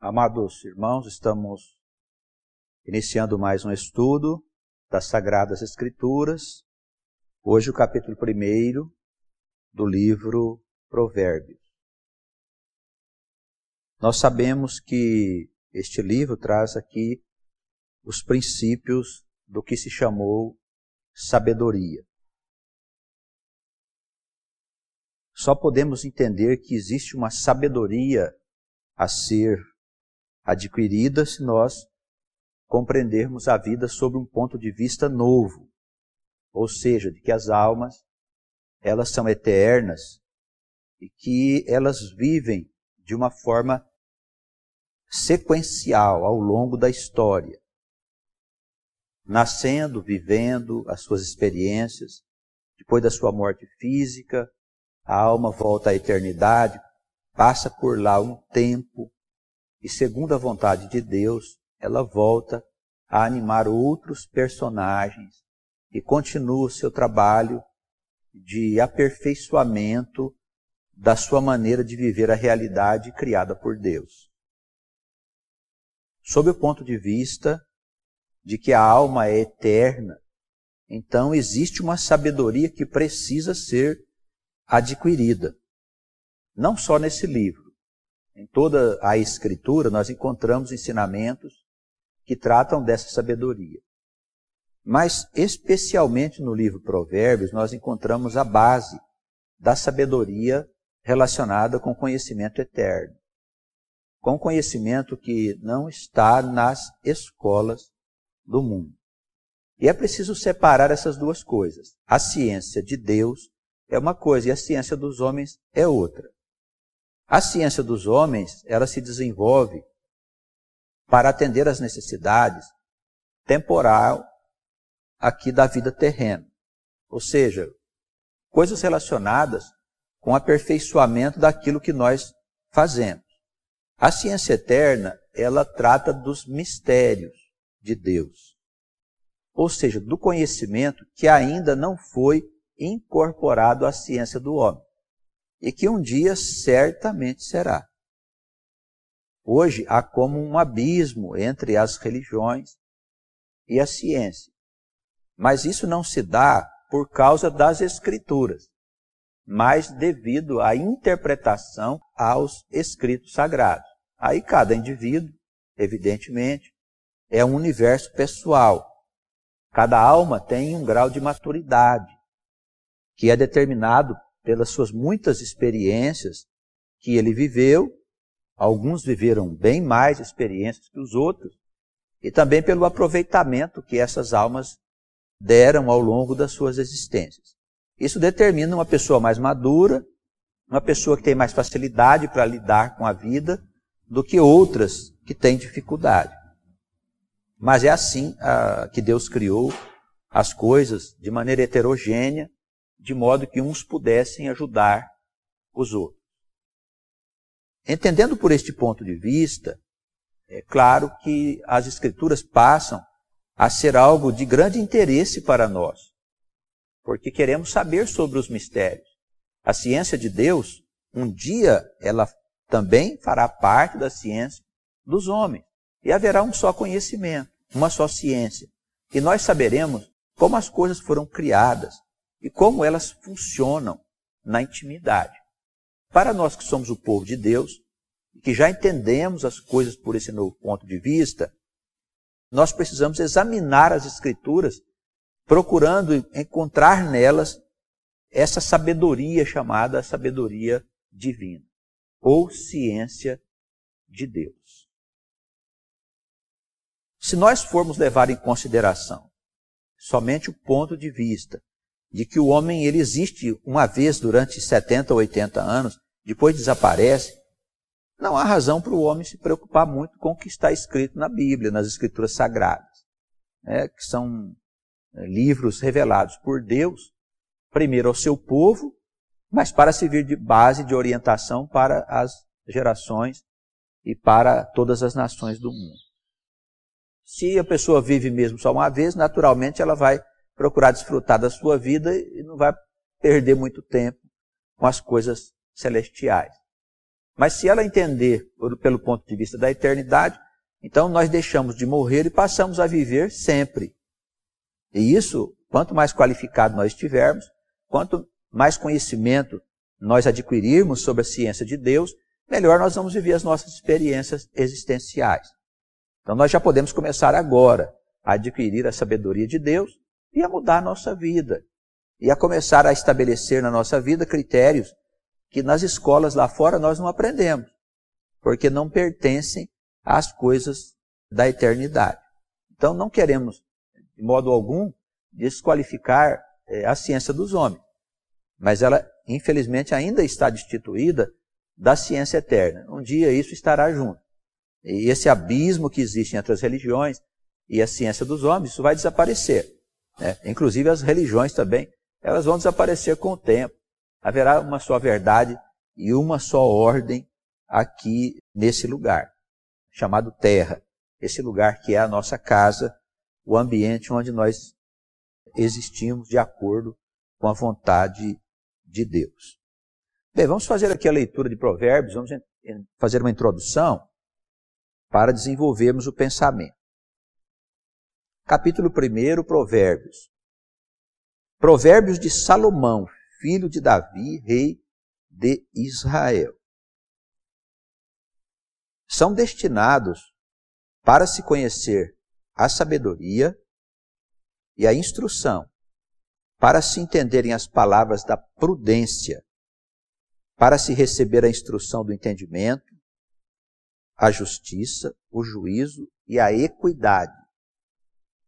Amados irmãos, estamos iniciando mais um estudo das Sagradas Escrituras. Hoje o capítulo 1 do livro Provérbios. Nós sabemos que este livro traz aqui os princípios do que se chamou sabedoria. Só podemos entender que existe uma sabedoria a ser adquirida se nós compreendermos a vida sob um ponto de vista novo, ou seja, de que as almas, elas são eternas e que elas vivem de uma forma sequencial ao longo da história, nascendo, vivendo as suas experiências, depois da sua morte física, a alma volta à eternidade, passa por lá um tempo, e segundo a vontade de Deus, ela volta a animar outros personagens e continua o seu trabalho de aperfeiçoamento da sua maneira de viver a realidade criada por Deus. Sob o ponto de vista de que a alma é eterna, então existe uma sabedoria que precisa ser adquirida. Não só nesse livro. Em toda a Escritura nós encontramos ensinamentos que tratam dessa sabedoria. Mas, especialmente no livro Provérbios, nós encontramos a base da sabedoria relacionada com o conhecimento eterno. Com conhecimento que não está nas escolas do mundo. E é preciso separar essas duas coisas. A ciência de Deus é uma coisa e a ciência dos homens é outra. A ciência dos homens, ela se desenvolve para atender às necessidades temporal aqui da vida terrena. Ou seja, coisas relacionadas com o aperfeiçoamento daquilo que nós fazemos. A ciência eterna, ela trata dos mistérios de Deus. Ou seja, do conhecimento que ainda não foi incorporado à ciência do homem. E que um dia certamente será. Hoje há como um abismo entre as religiões e a ciência. Mas isso não se dá por causa das Escrituras, mas devido à interpretação aos escritos sagrados. Aí cada indivíduo, evidentemente, é um universo pessoal. Cada alma tem um grau de maturidade, que é determinado pelas suas muitas experiências que ele viveu. Alguns viveram bem mais experiências que os outros, e também pelo aproveitamento que essas almas deram ao longo das suas existências. Isso determina uma pessoa mais madura, uma pessoa que tem mais facilidade para lidar com a vida do que outras que têm dificuldade. Mas é assim que Deus criou as coisas de maneira heterogênea, de modo que uns pudessem ajudar os outros. Entendendo por este ponto de vista, é claro que as Escrituras passam a ser algo de grande interesse para nós, porque queremos saber sobre os mistérios. A ciência de Deus, um dia, ela também fará parte da ciência dos homens, e haverá um só conhecimento, uma só ciência, e nós saberemos como as coisas foram criadas, e como elas funcionam na intimidade. Para nós que somos o povo de Deus, e que já entendemos as coisas por esse novo ponto de vista, nós precisamos examinar as Escrituras, procurando encontrar nelas essa sabedoria chamada sabedoria divina, ou ciência de Deus. Se nós formos levar em consideração somente o ponto de vista de que o homem ele existe uma vez durante 70 ou 80 anos, depois desaparece, não há razão para o homem se preocupar muito com o que está escrito na Bíblia, nas Escrituras Sagradas, que são livros revelados por Deus, primeiro ao seu povo, mas para servir de base de orientação para as gerações e para todas as nações do mundo. Se a pessoa vive mesmo só uma vez, naturalmente ela vai procurar desfrutar da sua vida e não vai perder muito tempo com as coisas celestiais. Mas se ela entender pelo ponto de vista da eternidade, então nós deixamos de morrer e passamos a viver sempre. E isso, quanto mais qualificado nós estivermos, quanto mais conhecimento nós adquirirmos sobre a ciência de Deus, melhor nós vamos viver as nossas experiências existenciais. Então nós já podemos começar agora a adquirir a sabedoria de Deus e a mudar a nossa vida. E a começar a estabelecer na nossa vida critérios que nas escolas lá fora nós não aprendemos, porque não pertencem às coisas da eternidade. Então não queremos, de modo algum, desqualificar a ciência dos homens, mas ela, infelizmente, ainda está destituída da ciência eterna. Um dia isso estará junto. E esse abismo que existe entre as religiões e a ciência dos homens, isso vai desaparecer. Inclusive as religiões também, elas vão desaparecer com o tempo. Haverá uma só verdade e uma só ordem aqui nesse lugar, chamado Terra. Esse lugar que é a nossa casa, o ambiente onde nós existimos de acordo com a vontade de Deus. Bem, vamos fazer aqui a leitura de Provérbios, vamos fazer uma introdução para desenvolvermos o pensamento. Capítulo 1, Provérbios. Provérbios de Salomão, filho de Davi, rei de Israel. São destinados para se conhecer a sabedoria e a instrução, para se entenderem as palavras da prudência, para se receber a instrução do entendimento, a justiça, o juízo e a equidade,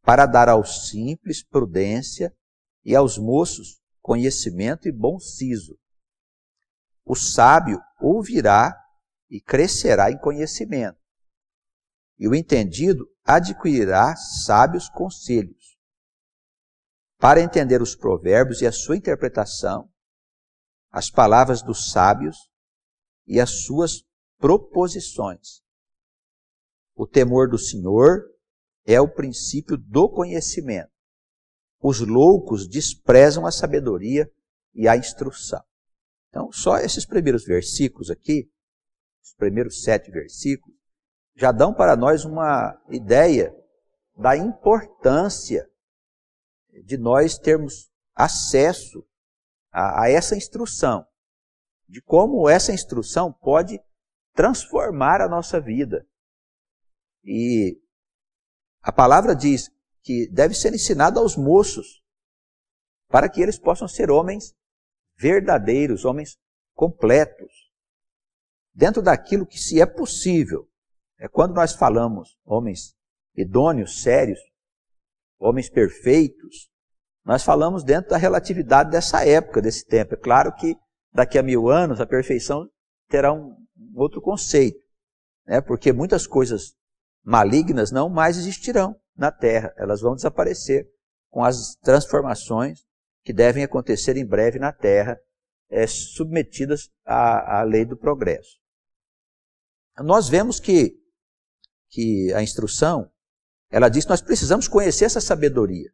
para dar aos simples prudência e aos moços conhecimento e bom siso. O sábio ouvirá e crescerá em conhecimento, e o entendido adquirirá sábios conselhos. Para entender os provérbios e a sua interpretação, as palavras dos sábios e as suas proposições. O temor do Senhor é o princípio do conhecimento. Os loucos desprezam a sabedoria e a instrução. Então, só esses primeiros versículos aqui, os primeiros 7 versículos, já dão para nós uma ideia da importância de nós termos acesso a essa instrução, de como essa instrução pode transformar a nossa vida. E a palavra diz que deve ser ensinado aos moços, para que eles possam ser homens verdadeiros, homens completos, dentro daquilo que se é possível. Quando nós falamos homens idôneos, sérios, homens perfeitos, nós falamos dentro da relatividade dessa época, desse tempo. É claro que daqui a 1000 anos a perfeição terá um outro conceito, porque muitas coisas malignas não mais existirão na Terra, elas vão desaparecer com as transformações que devem acontecer em breve na Terra, submetidas à lei do progresso. Nós vemos que a instrução, ela diz que nós precisamos conhecer essa sabedoria,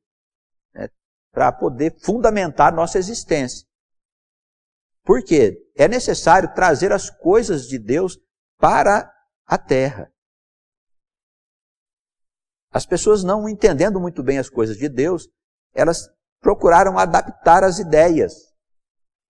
para poder fundamentar nossa existência. Por quê? É necessário trazer as coisas de Deus para a Terra. As pessoas, não entendendo muito bem as coisas de Deus, elas procuraram adaptar as ideias.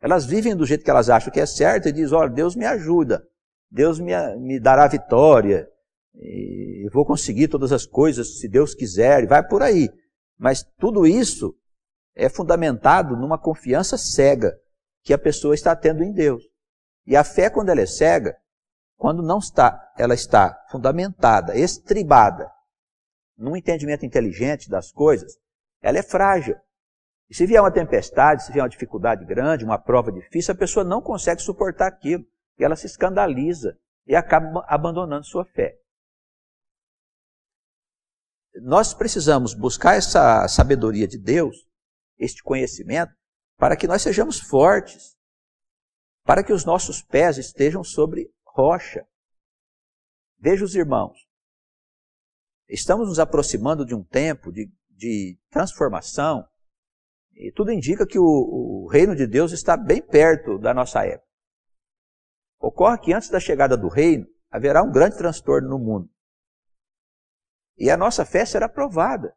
Elas vivem do jeito que elas acham que é certo e dizem, olha, Deus me ajuda, Deus me dará vitória, e vou conseguir todas as coisas se Deus quiser, e vai por aí. Mas tudo isso é fundamentado numa confiança cega que a pessoa está tendo em Deus. E a fé, quando ela é cega, quando não está, ela está fundamentada, estribada, num entendimento inteligente das coisas, ela é frágil. E se vier uma tempestade, se vier uma dificuldade grande, uma prova difícil, a pessoa não consegue suportar aquilo. E ela se escandaliza e acaba abandonando sua fé. Nós precisamos buscar essa sabedoria de Deus, este conhecimento, para que nós sejamos fortes, para que os nossos pés estejam sobre rocha. Veja os irmãos, estamos nos aproximando de um tempo de transformação, e tudo indica que o reino de Deus está bem perto da nossa época. Ocorre que antes da chegada do reino, haverá um grande transtorno no mundo. E a nossa fé será provada.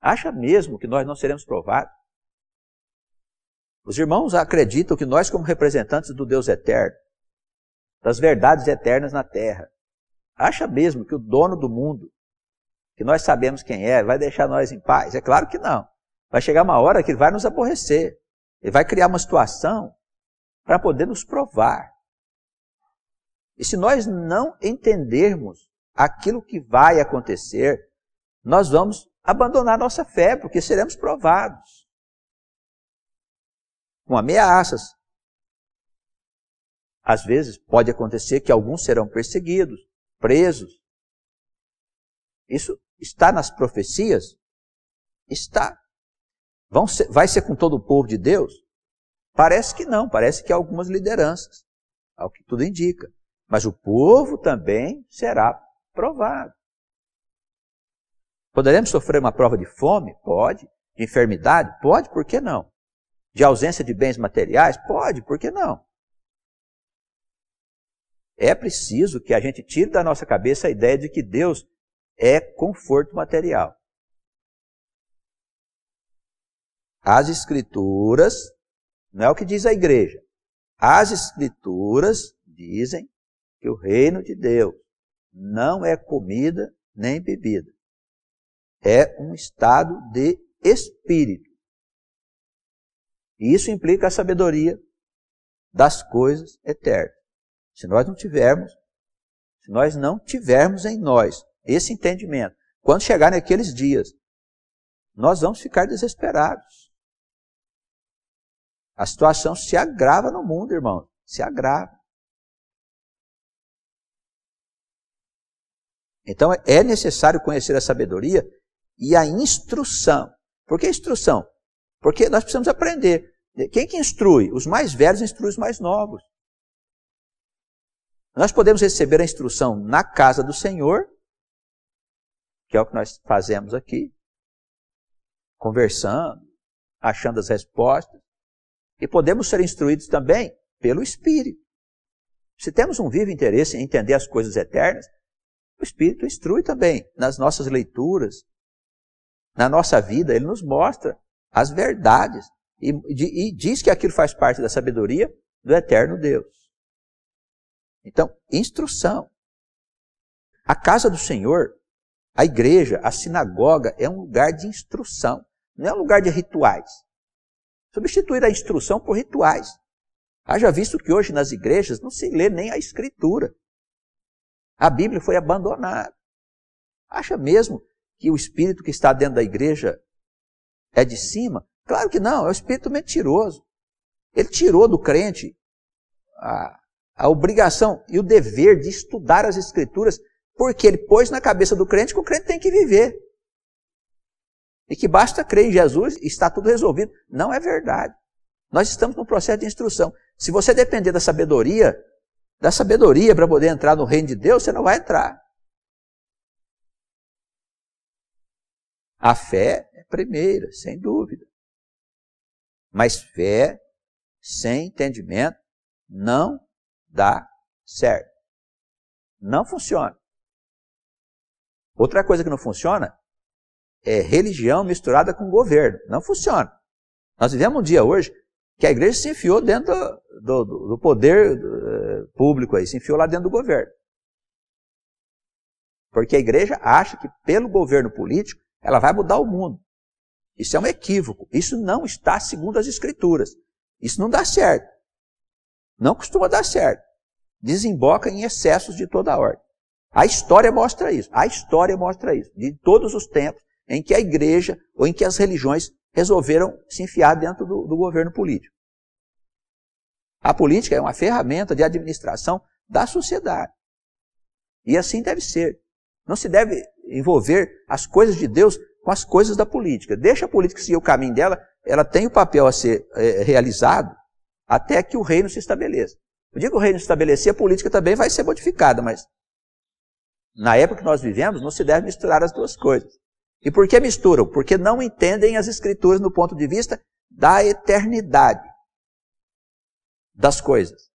Acha mesmo que nós não seremos provados? Os irmãos acreditam que nós, como representantes do Deus eterno, das verdades eternas na terra, acha mesmo que o dono do mundo, que nós sabemos quem é, vai deixar nós em paz? É claro que não. Vai chegar uma hora que ele vai nos aborrecer. Ele vai criar uma situação para poder nos provar. E se nós não entendermos aquilo que vai acontecer, nós vamos abandonar nossa fé, porque seremos provados. Com ameaças. Às vezes pode acontecer que alguns serão perseguidos, presos. Isso está nas profecias? Está. Vai ser com todo o povo de Deus? Parece que não, parece que há algumas lideranças, ao que tudo indica. Mas o povo também será provado. Poderemos sofrer uma prova de fome? Pode. De enfermidade? Pode, por que não? De ausência de bens materiais? Pode, por que não? É preciso que a gente tire da nossa cabeça a ideia de que Deus é conforto material. As Escrituras, não é o que diz a igreja, as Escrituras dizem que o reino de Deus não é comida nem bebida. É um estado de espírito. E isso implica a sabedoria das coisas eternas. Se nós não tivermos em nós esse entendimento, quando chegar naqueles dias, nós vamos ficar desesperados. A situação se agrava no mundo, irmãos. Se agrava. Então é necessário conhecer a sabedoria e a instrução. Por que instrução? Porque nós precisamos aprender. Quem que instrui? Os mais velhos instruem os mais novos. Nós podemos receber a instrução na casa do Senhor, que é o que nós fazemos aqui, conversando, achando as respostas, e podemos ser instruídos também pelo Espírito. Se temos um vivo interesse em entender as coisas eternas, o Espírito instrui também nas nossas leituras, na nossa vida, ele nos mostra as verdades e diz que aquilo faz parte da sabedoria do eterno Deus. Então, instrução. A casa do Senhor, a igreja, a sinagoga é um lugar de instrução, não é um lugar de rituais. Substituir a instrução por rituais. Haja visto que hoje nas igrejas não se lê nem a Escritura. A Bíblia foi abandonada. Acha mesmo que o espírito que está dentro da igreja é de cima? Claro que não, é o espírito mentiroso. Ele tirou do crente a obrigação e o dever de estudar as Escrituras, porque ele pôs na cabeça do crente que o crente tem que viver. E que basta crer em Jesus e está tudo resolvido. Não é verdade. Nós estamos num processo de instrução. Se você depender da sabedoria para poder entrar no reino de Deus, você não vai entrar. A fé é primeira, sem dúvida. Mas fé sem entendimento não dá certo. Não funciona. Outra coisa que não funciona é religião misturada com governo. Não funciona. Nós vivemos um dia hoje que a igreja se enfiou dentro do poder público, aí, se enfiou lá dentro do governo. Porque a igreja acha que pelo governo político ela vai mudar o mundo. Isso é um equívoco. Isso não está segundo as Escrituras. Isso não dá certo. Não costuma dar certo. Desemboca em excessos de toda a ordem. A história mostra isso. A história mostra isso. De todos os tempos em que a igreja ou em que as religiões resolveram se enfiar dentro do governo político. A política é uma ferramenta de administração da sociedade. E assim deve ser. Não se deve envolver as coisas de Deus com as coisas da política. Deixa a política seguir o caminho dela, ela tem o papel a ser realizado até que o reino se estabeleça. No dia que o reino se estabelecer, a política também vai ser modificada, mas na época que nós vivemos, não se deve misturar as duas coisas. E por que misturam? Porque não entendem as Escrituras no ponto de vista da eternidade das coisas.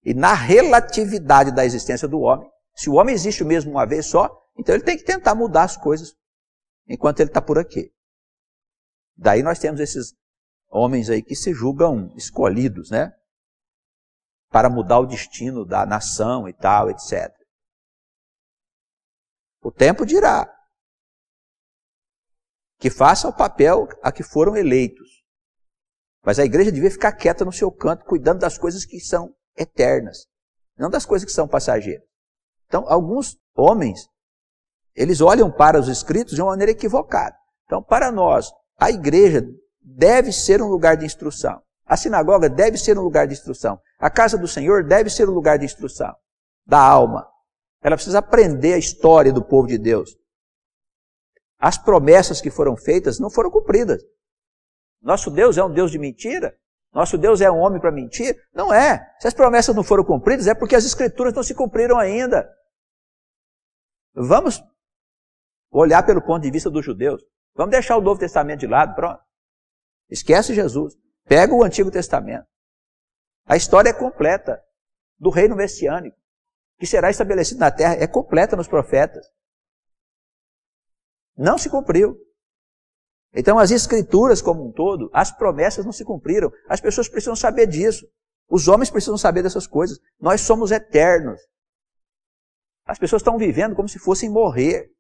E na relatividade da existência do homem, se o homem existe mesmo uma vez só, então ele tem que tentar mudar as coisas enquanto ele está por aqui. Daí nós temos esses homens aí que se julgam escolhidos, né? Para mudar o destino da nação e tal, etc. O tempo dirá que faça o papel a que foram eleitos. Mas a igreja devia ficar quieta no seu canto, cuidando das coisas que são eternas, não das coisas que são passageiras. Então, alguns homens, eles olham para os escritos de uma maneira equivocada. Então, para nós, a igreja deve ser um lugar de instrução. A sinagoga deve ser um lugar de instrução. A casa do Senhor deve ser um lugar de instrução da alma. Ela precisa aprender a história do povo de Deus. As promessas que foram feitas não foram cumpridas. Nosso Deus é um Deus de mentira? Nosso Deus é um homem para mentir? Não é. Se as promessas não foram cumpridas, é porque as escrituras não se cumpriram ainda. Vamos olhar pelo ponto de vista dos judeus. Vamos deixar o Novo Testamento de lado, pronto. Esquece Jesus. Pega o Antigo Testamento. A história é completa do reino messiânico, que será estabelecido na terra, é completa nos profetas. Não se cumpriu. Então as escrituras como um todo, as promessas não se cumpriram. As pessoas precisam saber disso. Os homens precisam saber dessas coisas. Nós somos eternos. As pessoas estão vivendo como se fossem morrer.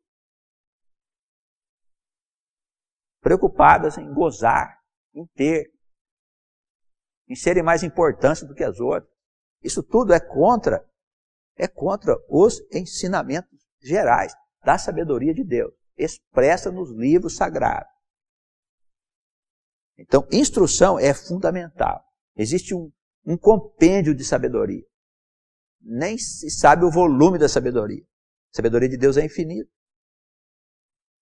Preocupadas em gozar, em ter, em serem mais importantes do que as outras. Isso tudo é contra os ensinamentos gerais da sabedoria de Deus, expressa nos livros sagrados. Então, instrução é fundamental. Existe um compêndio de sabedoria. Nem se sabe o volume da sabedoria. A sabedoria de Deus é infinita.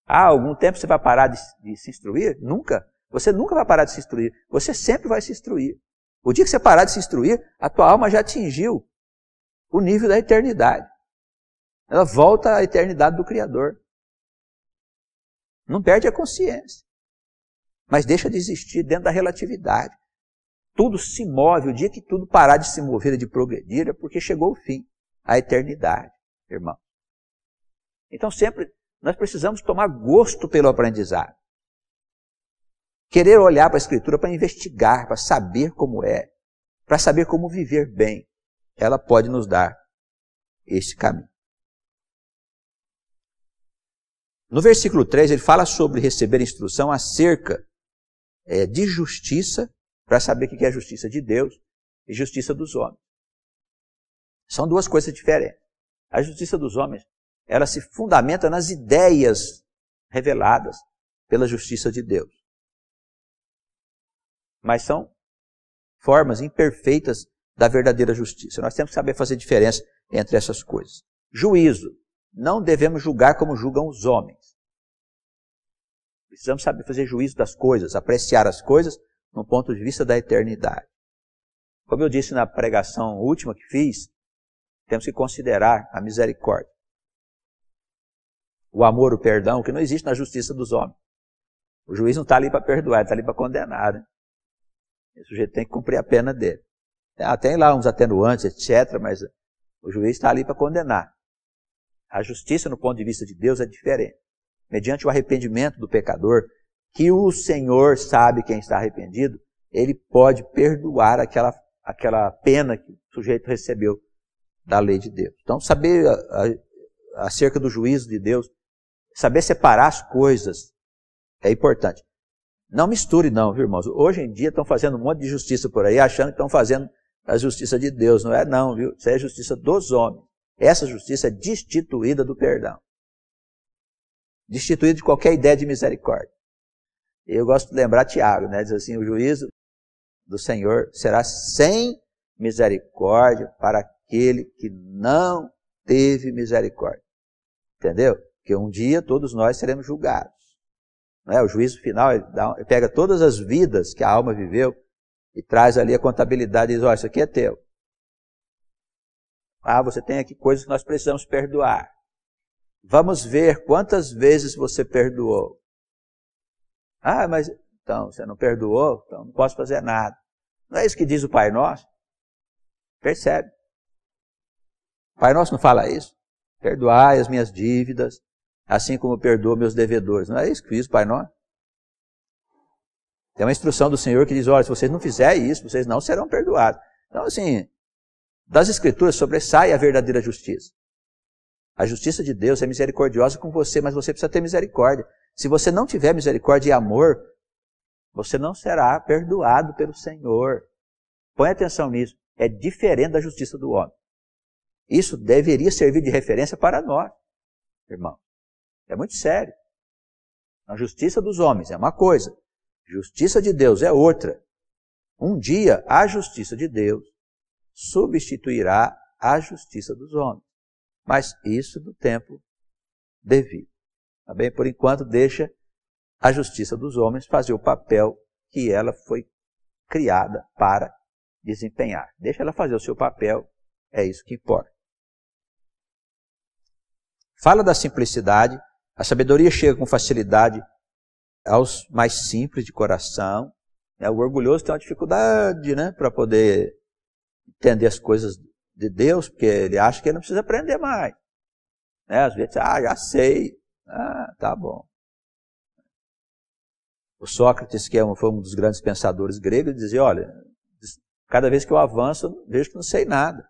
Algum tempo você vai parar de se instruir? Nunca. Você nunca vai parar de se instruir. Você sempre vai se instruir. O dia que você parar de se instruir, a tua alma já atingiu o nível da eternidade. Ela volta à eternidade do Criador. Não perde a consciência. Mas deixa de existir dentro da relatividade. Tudo se move, o dia que tudo parar de se mover e de progredir, é porque chegou o fim, a eternidade, irmão. Então sempre nós precisamos tomar gosto pelo aprendizado. Querer olhar para a Escritura para investigar, para saber como é, para saber como viver bem. Ela pode nos dar esse caminho. No versículo 3, ele fala sobre receber instrução acerca de justiça, para saber o que é a justiça de Deus e justiça dos homens. São duas coisas diferentes. A justiça dos homens, ela se fundamenta nas ideias reveladas pela justiça de Deus. Mas são formas imperfeitas da verdadeira justiça. Nós temos que saber fazer diferença entre essas coisas. Juízo. Não devemos julgar como julgam os homens. Precisamos saber fazer juízo das coisas, apreciar as coisas no ponto de vista da eternidade. Como eu disse na pregação última que fiz, temos que considerar a misericórdia. O amor, o perdão, que não existe na justiça dos homens. O juiz não está ali para perdoar, ele está ali para condenar. Né? O sujeito tem que cumprir a pena dele. Tem lá uns atenuantes, etc., mas o juiz está ali para condenar. A justiça, no ponto de vista de Deus, é diferente. Mediante o arrependimento do pecador, que o Senhor sabe quem está arrependido, Ele pode perdoar aquela pena que o sujeito recebeu da lei de Deus. Então, saber acerca do juízo de Deus, saber separar as coisas, é importante. Não misture não, viu, irmãos? Hoje em dia estão fazendo um monte de justiça por aí, achando que estão fazendo a justiça de Deus. Não é não, viu? Isso é a justiça dos homens. Essa justiça é destituída do perdão. Destituída de qualquer ideia de misericórdia. Eu gosto de lembrar Tiago, né? Diz assim, o juízo do Senhor será sem misericórdia para aquele que não teve misericórdia. Entendeu? Porque um dia todos nós seremos julgados. Não é? O juízo final, ele pega todas as vidas que a alma viveu e traz ali a contabilidade e diz, isso aqui é teu. Você tem aqui coisas que nós precisamos perdoar. Vamos ver quantas vezes você perdoou. Mas então, você não perdoou, então não posso fazer nada. Não é isso que diz o Pai Nosso? Percebe? Pai Nosso não fala isso? Perdoai as minhas dívidas, assim como eu perdoo meus devedores. Não é isso que diz o Pai Nosso? Tem uma instrução do Senhor que diz, olha, se vocês não fizerem isso, vocês não serão perdoados. Então, assim, das Escrituras sobressai a verdadeira justiça. A justiça de Deus é misericordiosa com você, mas você precisa ter misericórdia. Se você não tiver misericórdia e amor, você não será perdoado pelo Senhor. Põe atenção nisso. É diferente da justiça do homem. Isso deveria servir de referência para nós, irmão. É muito sério. A justiça dos homens é uma coisa. Justiça de Deus é outra. Um dia, a justiça de Deus substituirá a justiça dos homens. Mas isso no tempo devido. Tá bem? Por enquanto, deixa a justiça dos homens fazer o papel que ela foi criada para desempenhar. Deixa ela fazer o seu papel, é isso que importa. Fala da simplicidade. A sabedoria chega com facilidade aos mais simples de coração. O orgulhoso tem uma dificuldade, para poder entender as coisas de Deus, porque ele acha que ele não precisa aprender mais. Às vezes, já sei. Tá bom. O Sócrates, que foi um dos grandes pensadores gregos, dizia, olha, cada vez que eu avanço, eu vejo que não sei nada.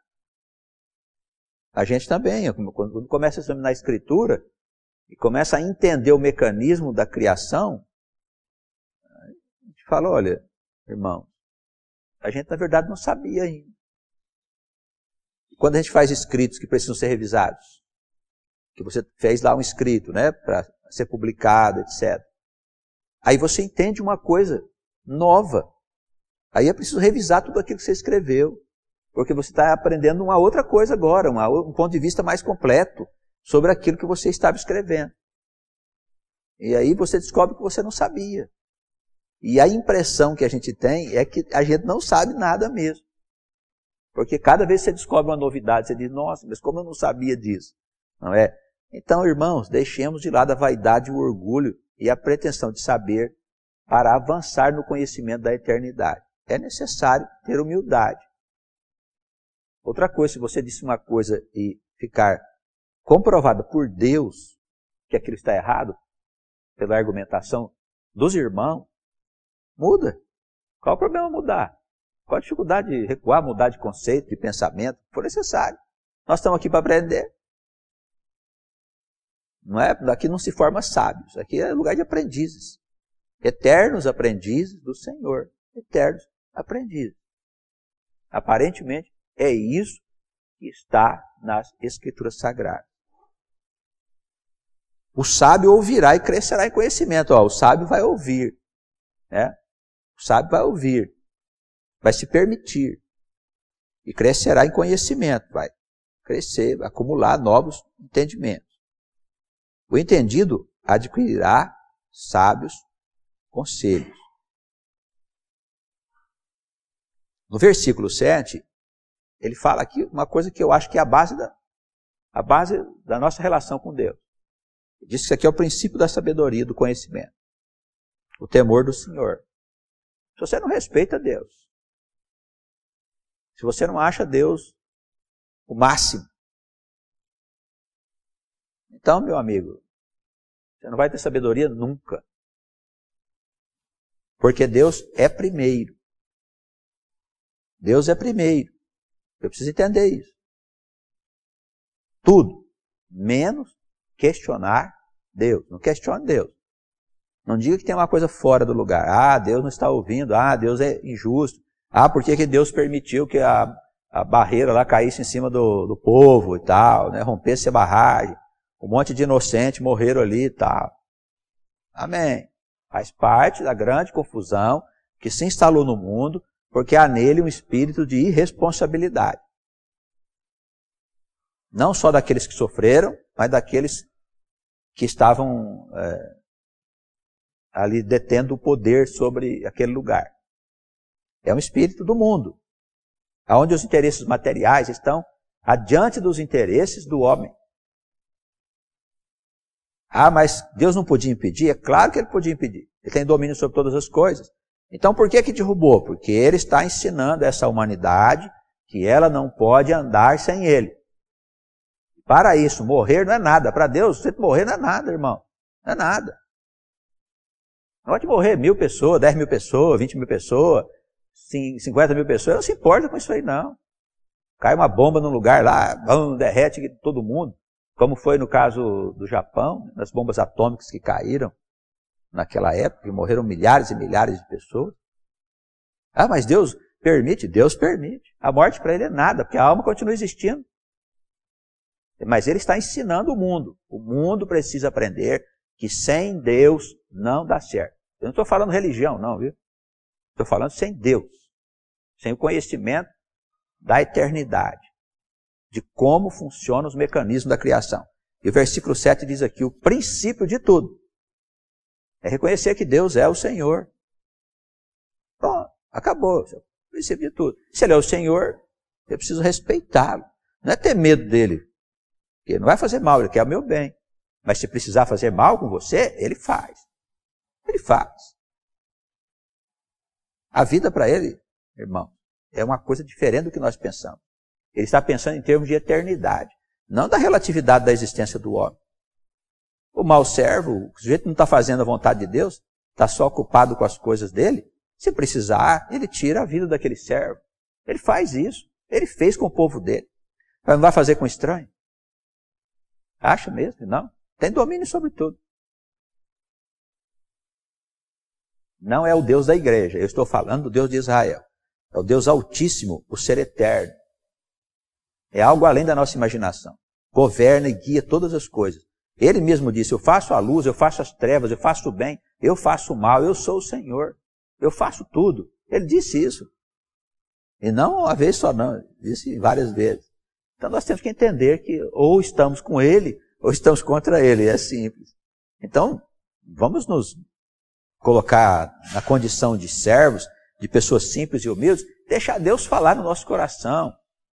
A gente também, quando começa a examinar a Escritura, e começa a entender o mecanismo da criação, a gente fala, olha, irmão, a gente na verdade não sabia ainda. E quando a gente faz escritos que precisam ser revisados, que você fez lá um escrito, para ser publicado, etc. Aí você entende uma coisa nova. Aí é preciso revisar tudo aquilo que você escreveu, porque você está aprendendo uma outra coisa agora, um ponto de vista mais completo sobre aquilo que você estava escrevendo. E aí você descobre que você não sabia. E a impressão que a gente tem é que a gente não sabe nada mesmo. Porque cada vez que você descobre uma novidade, você diz, nossa, mas como eu não sabia disso? Não é? Então, irmãos, deixemos de lado a vaidade, o orgulho e a pretensão de saber para avançar no conhecimento da eternidade. É necessário ter humildade. Outra coisa, se você disse uma coisa e ficar comprovada por Deus que aquilo está errado, pela argumentação dos irmãos, muda. Qual o problema mudar? Qual a dificuldade de recuar, mudar de conceito, de pensamento? For necessário. Nós estamos aqui para aprender. Daqui não se forma sábios. Aqui é lugar de aprendizes. Eternos aprendizes do Senhor. Eternos aprendizes. Aparentemente, é isso que está nas Escrituras Sagradas. O sábio ouvirá e crescerá em conhecimento. O sábio vai ouvir. O sábio vai ouvir. Vai se permitir. E crescerá em conhecimento. Vai crescer, acumular novos entendimentos. O entendido adquirirá sábios conselhos. No versículo 7, ele fala aqui uma coisa que eu acho que é a base da nossa relação com Deus. Ele diz que isso aqui é o princípio da sabedoria, do conhecimento. O temor do Senhor. Se você não respeita Deus, se você não acha Deus o máximo, então, meu amigo, você não vai ter sabedoria nunca. Porque Deus é primeiro. Deus é primeiro. Eu preciso entender isso. Tudo, menos questionar Deus. Não questione Deus. Não diga que tem uma coisa fora do lugar. Deus não está ouvindo. Deus é injusto. Por que Deus permitiu que a barreira lá caísse em cima do povo e tal, rompesse a barragem. Um monte de inocentes morreram ali e tal. Amém. Faz parte da grande confusão que se instalou no mundo, porque há nele um espírito de irresponsabilidade. Não só daqueles que sofreram, mas daqueles que estavam ali detendo o poder sobre aquele lugar. É um espírito do mundo, onde os interesses materiais estão adiante dos interesses do homem. Mas Deus não podia impedir? É claro que Ele podia impedir. Ele tem domínio sobre todas as coisas. Então por que derrubou? Porque Ele está ensinando essa humanidade que ela não pode andar sem Ele. Para isso, morrer não é nada. Para Deus, você morrer não é nada, irmão. Não é nada. Pode morrer 1.000 pessoas, 10.000 pessoas, 20.000 pessoas, 50.000 pessoas. Não se importa com isso aí, não. Cai uma bomba num lugar lá, derrete todo mundo. Como foi no caso do Japão, nas bombas atômicas que caíram naquela época, e morreram milhares e milhares de pessoas. Ah, mas Deus permite? Deus permite. A morte para ele é nada, porque a alma continua existindo. Mas ele está ensinando o mundo. O mundo precisa aprender que sem Deus não dá certo. Eu não estou falando religião, não, viu? Estou falando sem Deus. Sem o conhecimento da eternidade. De como funcionam os mecanismos da criação. E o versículo 7 diz aqui, o princípio de tudo é reconhecer que Deus é o Senhor. Pronto, acabou. O princípio de tudo. Se Ele é o Senhor, eu preciso respeitá-lo. Não é ter medo dele. Porque ele não vai fazer mal, ele quer o meu bem. Mas se precisar fazer mal com você, ele faz. Ele faz. A vida para ele, irmão, é uma coisa diferente do que nós pensamos. Ele está pensando em termos de eternidade, não da relatividade da existência do homem. O mau servo, o sujeito não está fazendo a vontade de Deus, está só ocupado com as coisas dele. Se precisar, ele tira a vida daquele servo. Ele faz isso. Ele fez com o povo dele. Mas não vai fazer com estranho? Acha mesmo? Não. Tem domínio sobre tudo. Não é o Deus da igreja. Eu estou falando do Deus de Israel. É o Deus Altíssimo, o Ser Eterno. É algo além da nossa imaginação. Governa e guia todas as coisas. Ele mesmo disse, eu faço a luz, eu faço as trevas, eu faço o bem, eu faço o mal, eu sou o Senhor. Eu faço tudo. Ele disse isso. E não uma vez só não, disse várias vezes. Então nós temos que entender que ou estamos com Ele, ou estamos contra Ele. É simples. Então, vamos nos colocar na condição de servos, de pessoas simples e humildes, deixar Deus falar no nosso coração,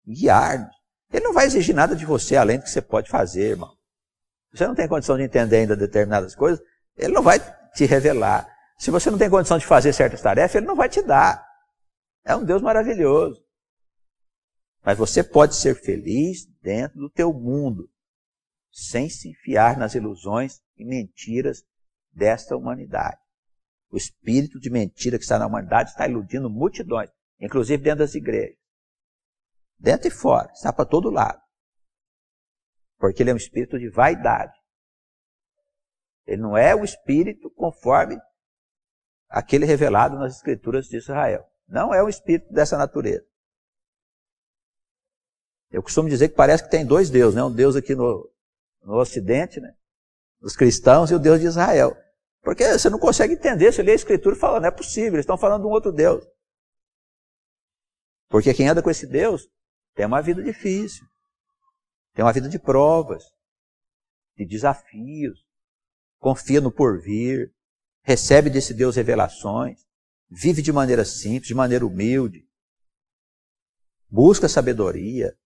guiar-nos. Ele não vai exigir nada de você, além do que você pode fazer, irmão. Se você não tem condição de entender ainda determinadas coisas, Ele não vai te revelar. Se você não tem condição de fazer certas tarefas, Ele não vai te dar. É um Deus maravilhoso. Mas você pode ser feliz dentro do teu mundo, sem se enfiar nas ilusões e mentiras desta humanidade. O espírito de mentira que está na humanidade está iludindo multidões, inclusive dentro das igrejas. Dentro e fora, está para todo lado. Porque ele é um espírito de vaidade. Ele não é o espírito conforme aquele revelado nas escrituras de Israel. Não é um espírito dessa natureza. Eu costumo dizer que parece que tem dois deuses, né? Um Deus aqui no Ocidente, né? Os cristãos, e o Deus de Israel. Porque você não consegue entender, você lê a escritura e fala, não é possível, eles estão falando de um outro Deus. Porque quem anda com esse Deus tem uma vida difícil, tem uma vida de provas, de desafios, confia no porvir, recebe desse Deus revelações, vive de maneira simples, de maneira humilde, busca sabedoria.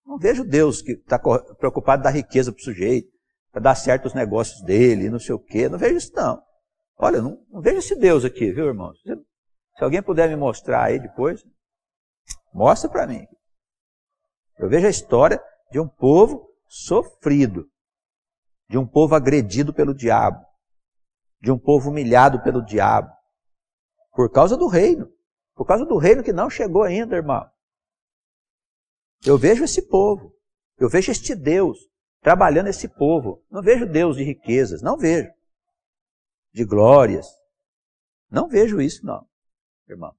Não vejo Deus que está preocupado em dar riqueza para o sujeito, para dar certo os negócios dele, não sei o quê. Não vejo isso, não. Olha, não vejo esse Deus aqui, viu, irmãos? Se alguém puder me mostrar aí depois, mostra para mim. Eu vejo a história de um povo sofrido, de um povo agredido pelo diabo, de um povo humilhado pelo diabo, por causa do reino que não chegou ainda, irmão. Eu vejo esse povo, eu vejo este Deus trabalhando esse povo. Não vejo Deus de riquezas, não vejo. De glórias. Não vejo isso, não, irmão.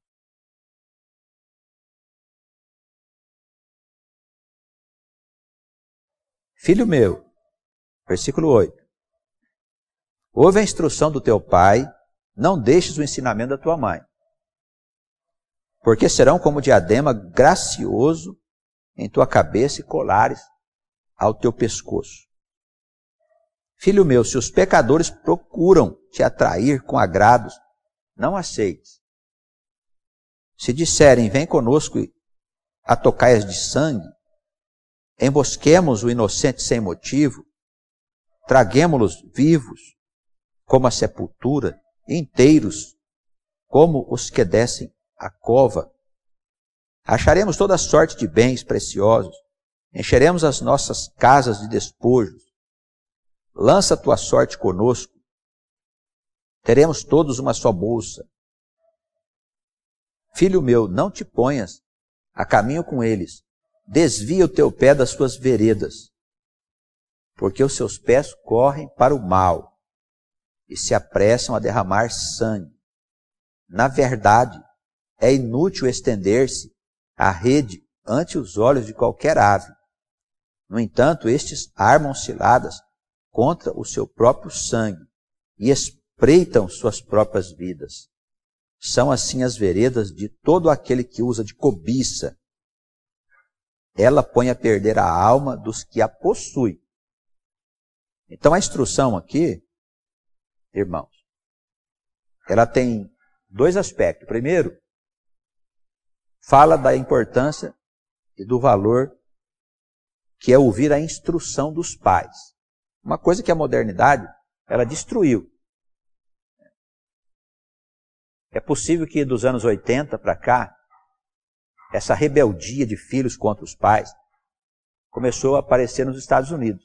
Filho meu, versículo 8. Ouve a instrução do teu pai, não deixes o ensinamento da tua mãe. Porque serão como diadema gracioso em tua cabeça e colares ao teu pescoço. Filho meu, se os pecadores procuram te atrair com agrados, não aceites. Se disserem, vem conosco a tocaias de sangue, embosquemos o inocente sem motivo, traguemo-los vivos, como a sepultura, inteiros, como os que descem a cova. Acharemos toda sorte de bens preciosos, encheremos as nossas casas de despojos. Lança a tua sorte conosco, teremos todos uma só bolsa. Filho meu, não te ponhas a caminho com eles, desvia o teu pé das suas veredas, porque os seus pés correm para o mal e se apressam a derramar sangue. Na verdade, é inútil estender-se a rede ante os olhos de qualquer ave. No entanto, estes armam ciladas contra o seu próprio sangue e espreitam suas próprias vidas. São assim as veredas de todo aquele que usa de cobiça. Ela põe a perder a alma dos que a possuem. Então a instrução aqui, irmãos, ela tem dois aspectos. Primeiro, fala da importância e do valor que é ouvir a instrução dos pais. Uma coisa que a modernidade, ela destruiu. É possível que dos anos 80 para cá, essa rebeldia de filhos contra os pais começou a aparecer nos Estados Unidos.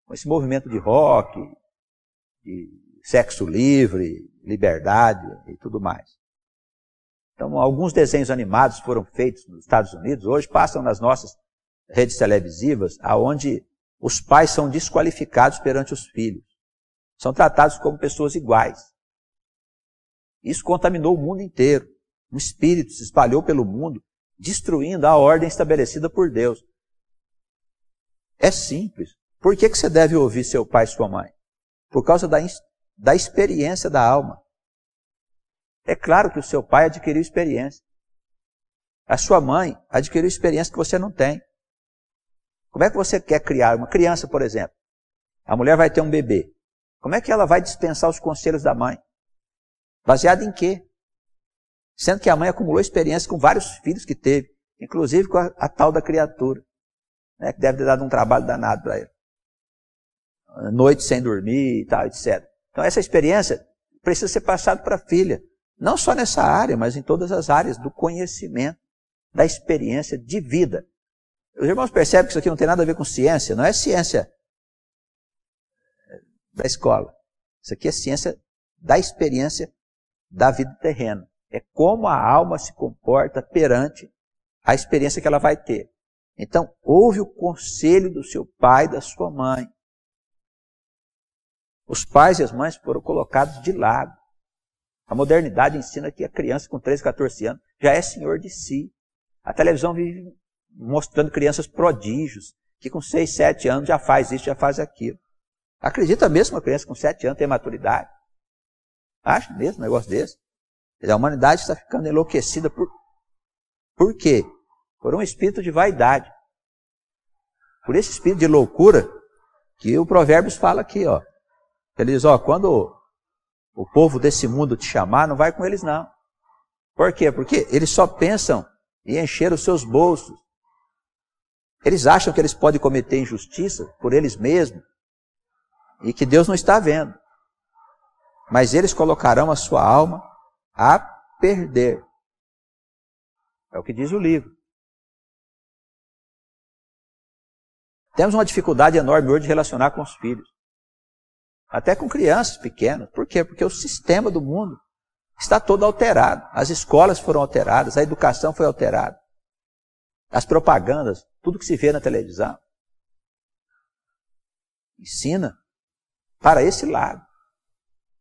Com esse movimento de rock, de sexo livre, liberdade e tudo mais. Então, alguns desenhos animados foram feitos nos Estados Unidos, hoje passam nas nossas redes televisivas, aonde os pais são desqualificados perante os filhos. São tratados como pessoas iguais. Isso contaminou o mundo inteiro. Um espírito se espalhou pelo mundo, destruindo a ordem estabelecida por Deus. É simples. Por que você deve ouvir seu pai e sua mãe? Por causa da experiência da alma. É claro que o seu pai adquiriu experiência. A sua mãe adquiriu experiência que você não tem. Como é que você quer criar uma criança, por exemplo? A mulher vai ter um bebê. Como é que ela vai dispensar os conselhos da mãe? Baseado em quê? Sendo que a mãe acumulou experiência com vários filhos que teve, inclusive com a tal da criatura, né, que deve ter dado um trabalho danado para ele. Noite sem dormir e tal, etc. Então essa experiência precisa ser passada para a filha. Não só nessa área, mas em todas as áreas do conhecimento, da experiência de vida. Os irmãos percebem que isso aqui não tem nada a ver com ciência, não é ciência da escola. Isso aqui é ciência da experiência da vida terrena. É como a alma se comporta perante a experiência que ela vai ter. Então, ouve o conselho do seu pai e da sua mãe. Os pais e as mães foram colocados de lado. A modernidade ensina que a criança com 13, 14 anos já é senhor de si. A televisão vive mostrando crianças prodígios, que com 6, 7 anos já faz isso, já faz aquilo. Acredita mesmo uma criança com 7 anos tem maturidade? Acha mesmo um negócio desse? A humanidade está ficando enlouquecida por quê? Por um espírito de vaidade. Por esse espírito de loucura que o Provérbios fala aqui, ó. Ele diz, ó, quando o povo desse mundo te chamar, não vai com eles não. Por quê? Porque eles só pensam em encher os seus bolsos. Eles acham que eles podem cometer injustiça por eles mesmos e que Deus não está vendo. Mas eles colocarão a sua alma a perder. É o que diz o livro. Temos uma dificuldade enorme hoje de relacionar com os filhos. Até com crianças pequenas. Por quê? Porque o sistema do mundo está todo alterado. As escolas foram alteradas, a educação foi alterada. As propagandas, tudo que se vê na televisão, ensina para esse lado.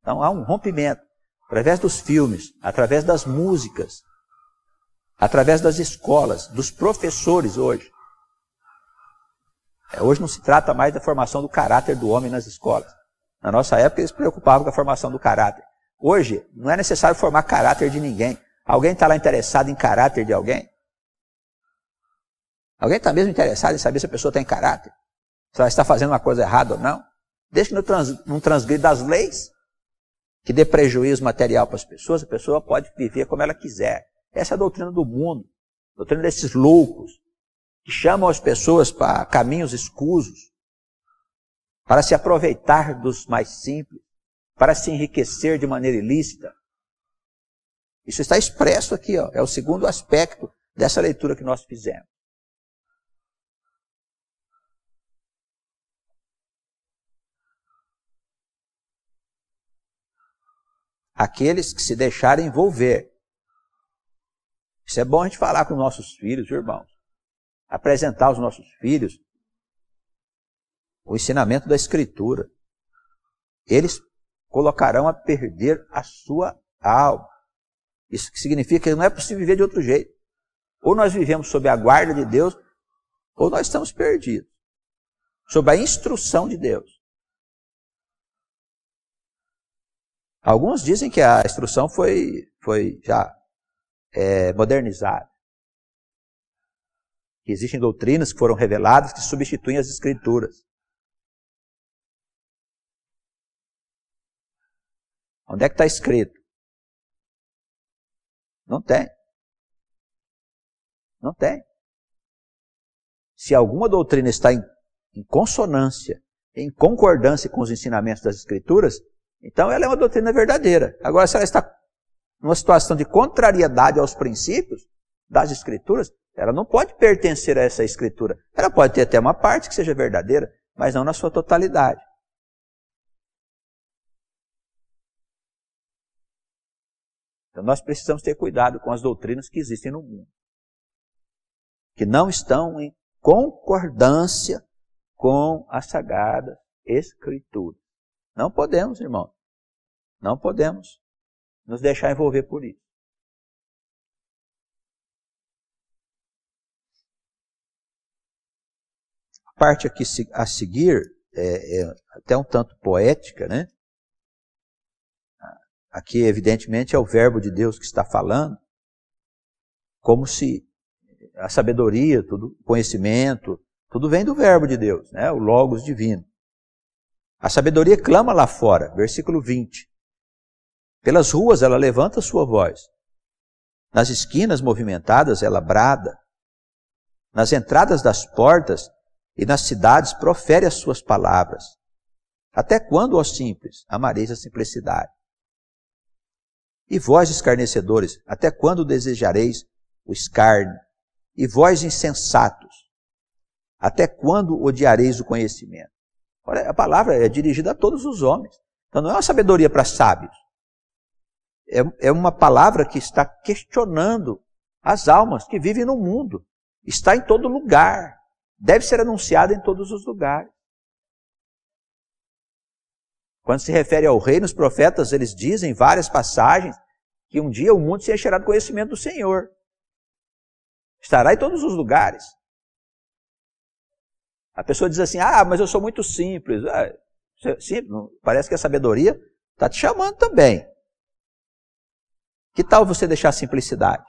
Então há um rompimento. Através dos filmes, através das músicas, através das escolas, dos professores hoje. Hoje não se trata mais da formação do caráter do homem nas escolas. Na nossa época eles se preocupavam com a formação do caráter. Hoje não é necessário formar caráter de ninguém. Alguém está lá interessado em caráter de alguém? Alguém está mesmo interessado em saber se a pessoa tem caráter? Se ela está fazendo uma coisa errada ou não? Desde que não transgrida as leis, que dê prejuízo material para as pessoas, a pessoa pode viver como ela quiser. Essa é a doutrina do mundo, a doutrina desses loucos, que chamam as pessoas para caminhos escusos, para se aproveitar dos mais simples, para se enriquecer de maneira ilícita. Isso está expresso aqui, ó, é o segundo aspecto dessa leitura que nós fizemos. Aqueles que se deixarem envolver. Isso é bom a gente falar com nossos filhos, irmãos. Apresentar aos nossos filhos o ensinamento da Escritura. Eles colocarão a perder a sua alma. Isso significa que não é possível viver de outro jeito. Ou nós vivemos sob a guarda de Deus, ou nós estamos perdidos. Sob a instrução de Deus. Alguns dizem que a instrução foi já modernizada. Que existem doutrinas que foram reveladas que substituem as Escrituras. Onde é que está escrito? Não tem. Não tem. Se alguma doutrina está em consonância, em concordância com os ensinamentos das Escrituras, então ela é uma doutrina verdadeira. Agora, se ela está numa situação de contrariedade aos princípios das Escrituras, ela não pode pertencer a essa Escritura. Ela pode ter até uma parte que seja verdadeira, mas não na sua totalidade. Então nós precisamos ter cuidado com as doutrinas que existem no mundo, que não estão em concordância com a Sagrada Escritura. Não podemos, irmão. Não podemos nos deixar envolver por isso. A parte aqui a seguir é até um tanto poética, né? Aqui, evidentemente, é o verbo de Deus que está falando, como se a sabedoria, tudo, conhecimento, tudo vem do verbo de Deus, né? O Logos divino. A sabedoria clama lá fora, versículo 20. Pelas ruas ela levanta sua voz. Nas esquinas movimentadas ela brada. Nas entradas das portas e nas cidades profere as suas palavras. Até quando, ó simples, amareis a simplicidade? E vós, escarnecedores, até quando desejareis o escárnio? E vós, insensatos, até quando odiareis o conhecimento? Olha, a palavra é dirigida a todos os homens. Então não é uma sabedoria para sábios. É uma palavra que está questionando as almas que vivem no mundo. Está em todo lugar. Deve ser anunciada em todos os lugares. Quando se refere ao reino, os profetas, eles dizem em várias passagens que um dia o mundo se encherá do conhecimento do Senhor. Estará em todos os lugares. A pessoa diz assim, mas eu sou muito simples. Simples, parece que a sabedoria está te chamando também. Que tal você deixar a simplicidade?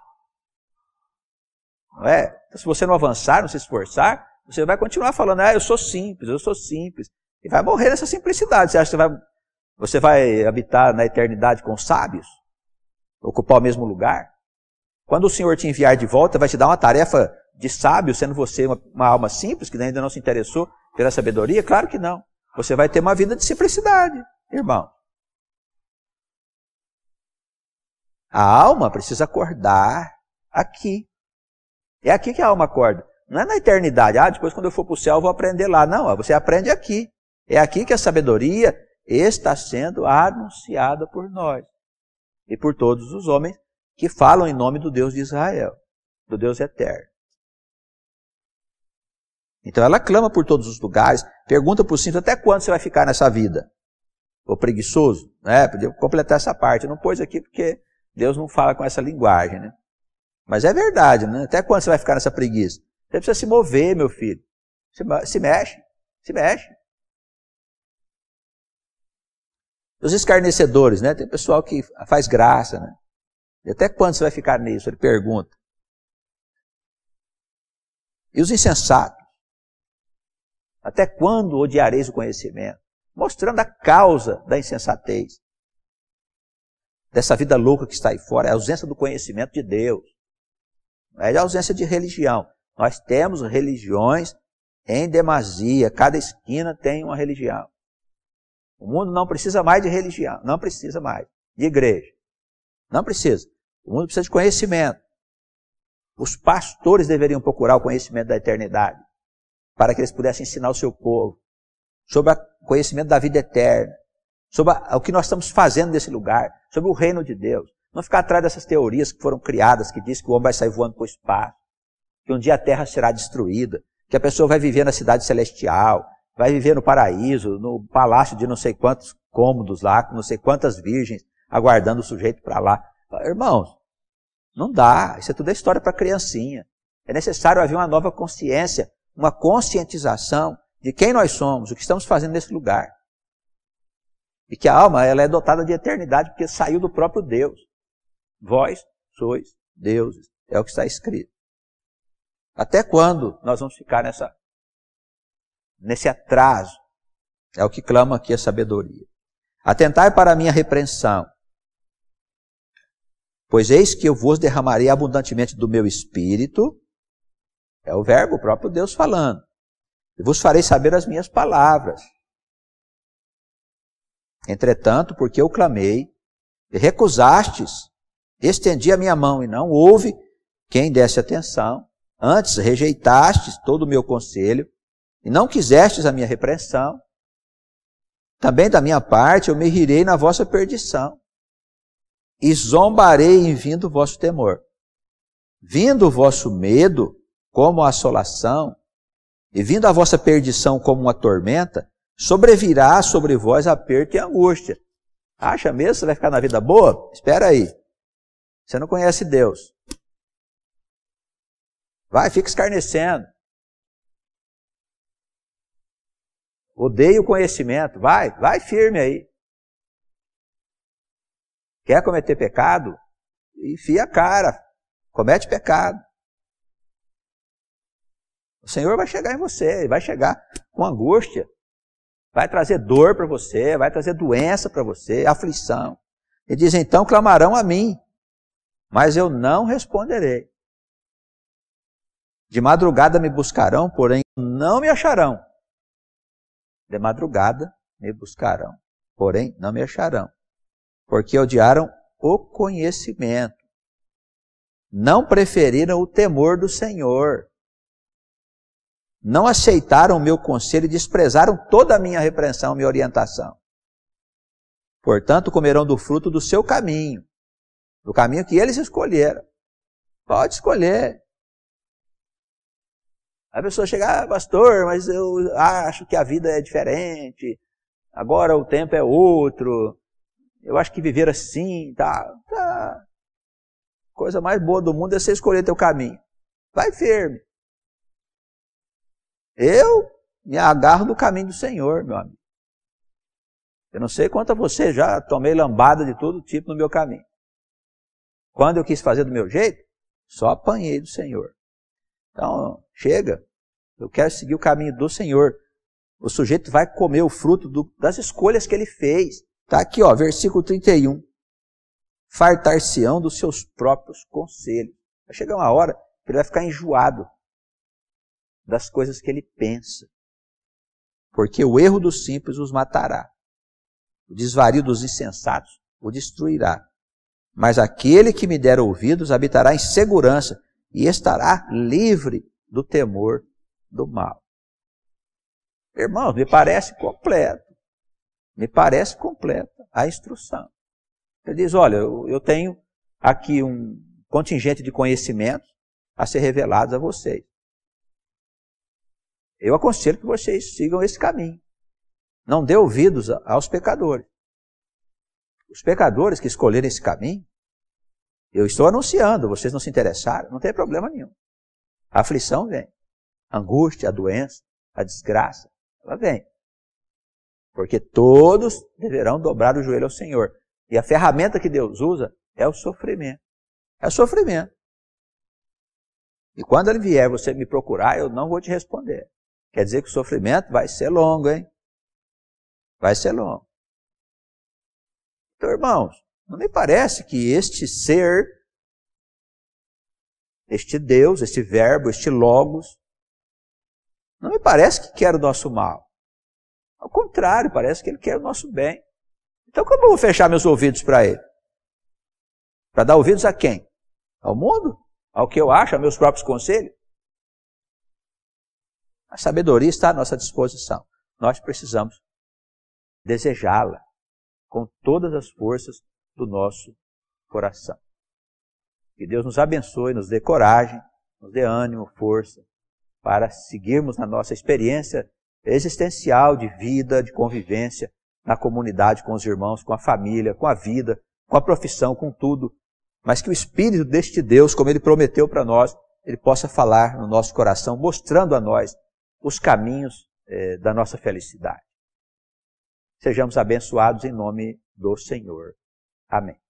Não é? Então, se você não avançar, não se esforçar, você vai continuar falando, eu sou simples, eu sou simples. E vai morrer nessa simplicidade. Você acha que você vai habitar na eternidade com os sábios? Ocupar o mesmo lugar? Quando o Senhor te enviar de volta, vai te dar uma tarefa de sábio, sendo você uma alma simples, que ainda não se interessou pela sabedoria? Claro que não. Você vai ter uma vida de simplicidade, irmão. A alma precisa acordar aqui. É aqui que a alma acorda. Não é na eternidade. Depois quando eu for para o céu eu vou aprender lá. Não, você aprende aqui. É aqui que a sabedoria está sendo anunciada por nós. E por todos os homens que falam em nome do Deus de Israel. Do Deus eterno. Então ela clama por todos os lugares. Pergunta para o simples, até quando você vai ficar nessa vida? O preguiçoso? Podia completar essa parte. Não pôs aqui porque Deus não fala com essa linguagem, né? Mas é verdade, né? Até quando você vai ficar nessa preguiça? Você precisa se mover, meu filho. Se mexe. Se mexe. Os escarnecedores, né? Tem pessoal que faz graça, né? E até quando você vai ficar nisso? Ele pergunta. E os insensatos? Até quando odiareis o conhecimento? Mostrando a causa da insensatez. Dessa vida louca que está aí fora. É a ausência do conhecimento de Deus. É a ausência de religião. Nós temos religiões em demasia. Cada esquina tem uma religião. O mundo não precisa mais de religião. Não precisa mais de igreja. Não precisa. O mundo precisa de conhecimento. Os pastores deveriam procurar o conhecimento da eternidade, para que eles pudessem ensinar o seu povo sobre o conhecimento da vida eterna, sobre o que nós estamos fazendo nesse lugar, sobre o reino de Deus. Não ficar atrás dessas teorias que foram criadas, que diz que o homem vai sair voando para o espaço, que um dia a terra será destruída, que a pessoa vai viver na cidade celestial, vai viver no paraíso, no palácio de não sei quantos cômodos lá, com não sei quantas virgens, aguardando o sujeito para lá. Irmãos, não dá, isso é tudo história para criancinha. É necessário haver uma nova consciência, uma conscientização de quem nós somos, o que estamos fazendo nesse lugar. E que a alma ela é dotada de eternidade porque saiu do próprio Deus. Vós sois deuses, é o que está escrito. Até quando nós vamos ficar nesse atraso? É o que clama aqui a sabedoria. Atentai para a minha repreensão, pois eis que eu vos derramarei abundantemente do meu espírito, é o verbo, o próprio Deus falando, e vos farei saber as minhas palavras. Entretanto, porque eu clamei, e recusastes, estendi a minha mão, e não houve quem desse atenção, antes rejeitastes todo o meu conselho, e não quisestes a minha repreensão, também da minha parte eu me rirei na vossa perdição, e zombarei em vindo o vosso temor. Vindo o vosso medo como a assolação, e vindo a vossa perdição como uma tormenta, sobrevirá sobre vós aperto e angústia. Acha mesmo que você vai ficar na vida boa? Espera aí. Você não conhece Deus. Vai, fica escarnecendo. Odeia o conhecimento. Vai firme aí. Quer cometer pecado? Enfia a cara. Comete pecado. O Senhor vai chegar em você, vai chegar com angústia. Vai trazer dor para você, vai trazer doença para você, aflição. Ele diz, então clamarão a mim, mas eu não responderei. De madrugada me buscarão, porém não me acharão. De madrugada me buscarão, porém não me acharão. Porque odiaram o conhecimento. Não preferiram o temor do Senhor. Não aceitaram o meu conselho e desprezaram toda a minha repreensão, minha orientação. Portanto, comerão do fruto do seu caminho, do caminho que eles escolheram. Pode escolher. A pessoa chega, pastor, mas eu acho que a vida é diferente, agora o tempo é outro, eu acho que viver assim, tá. Coisa mais boa do mundo é você escolher teu caminho. Vai firme. Eu me agarro do caminho do Senhor, meu amigo. Eu não sei quanto a você, já tomei lambada de todo tipo no meu caminho. Quando eu quis fazer do meu jeito, só apanhei do Senhor. Então, chega. Eu quero seguir o caminho do Senhor. O sujeito vai comer o fruto das escolhas que ele fez. Está aqui, ó, versículo 31. Fartar-se-ão dos seus próprios conselhos. Vai chegar uma hora que ele vai ficar enjoado das coisas que ele pensa. Porque o erro dos simples os matará. O desvario dos insensatos o destruirá. Mas aquele que me der ouvidos habitará em segurança e estará livre do temor do mal. Irmãos, me parece completo. Me parece completa a instrução. Ele diz, olha, eu tenho aqui um contingente de conhecimentos a ser revelados a vocês. Eu aconselho que vocês sigam esse caminho. Não dê ouvidos aos pecadores. Os pecadores que escolherem esse caminho, eu estou anunciando, vocês não se interessaram, não tem problema nenhum. A aflição vem. A angústia, a doença, a desgraça, ela vem. Porque todos deverão dobrar o joelho ao Senhor. E a ferramenta que Deus usa é o sofrimento. É o sofrimento. E quando ele vier você me procurar, eu não vou te responder. Quer dizer que o sofrimento vai ser longo, hein? Vai ser longo. Então, irmãos, não me parece que este ser, este Deus, este verbo, este logos, não me parece que quer o nosso mal. Ao contrário, parece que ele quer o nosso bem. Então como eu vou fechar meus ouvidos para ele? Para dar ouvidos a quem? Ao mundo? ao que eu acho, a meus próprios conselhos. A sabedoria está à nossa disposição. Nós precisamos desejá-la com todas as forças do nosso coração. Que Deus nos abençoe, nos dê coragem, nos dê ânimo, força, para seguirmos na nossa experiência existencial de vida, de convivência, na comunidade, com os irmãos, com a família, com a vida, com a profissão, com tudo. Mas que o Espírito deste Deus, como Ele prometeu para nós, Ele possa falar no nosso coração, mostrando a nós os caminhos da nossa felicidade. Sejamos abençoados em nome do Senhor. Amém.